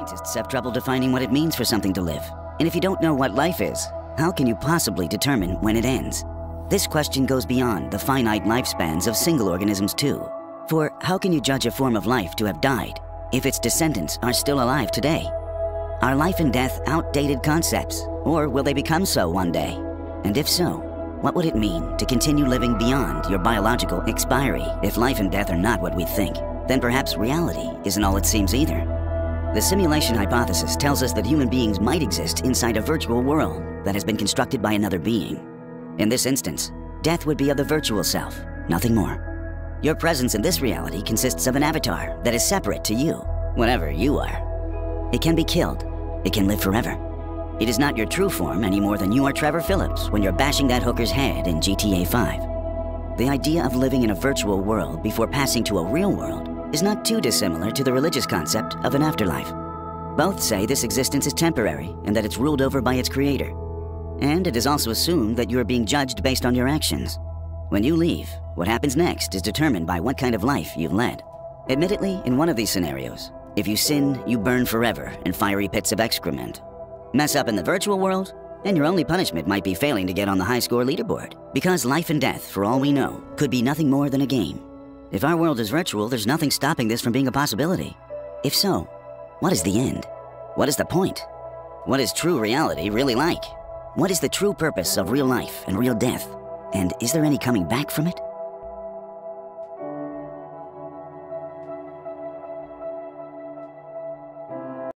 Scientists have trouble defining what it means for something to live. And if you don't know what life is, how can you possibly determine when it ends? This question goes beyond the finite lifespans of single organisms too. For how can you judge a form of life to have died if its descendants are still alive today? Are life and death outdated concepts, or will they become so one day? And if so, what would it mean to continue living beyond your biological expiry if life and death are not what we think? Then perhaps reality isn't all it seems either. The simulation hypothesis tells us that human beings might exist inside a virtual world that has been constructed by another being. In this instance, death would be of the virtual self, nothing more. Your presence in this reality consists of an avatar that is separate to you, whatever you are. It can be killed. It can live forever. It is not your true form any more than you are Trevor Phillips when you're bashing that hooker's head in GTA 5. The idea of living in a virtual world before passing to a real world is not too dissimilar to the religious concept of an afterlife. Both say this existence is temporary and that it's ruled over by its creator. And it is also assumed that you are being judged based on your actions. When you leave, what happens next is determined by what kind of life you've led. Admittedly, in one of these scenarios, if you sin, you burn forever in fiery pits of excrement. Mess up in the virtual world, and your only punishment might be failing to get on the high score leaderboard. Because life and death, for all we know, could be nothing more than a game. If our world is virtual, there's nothing stopping this from being a possibility. If so, what is the end? What is the point? What is true reality really like? What is the true purpose of real life and real death? And is there any coming back from it?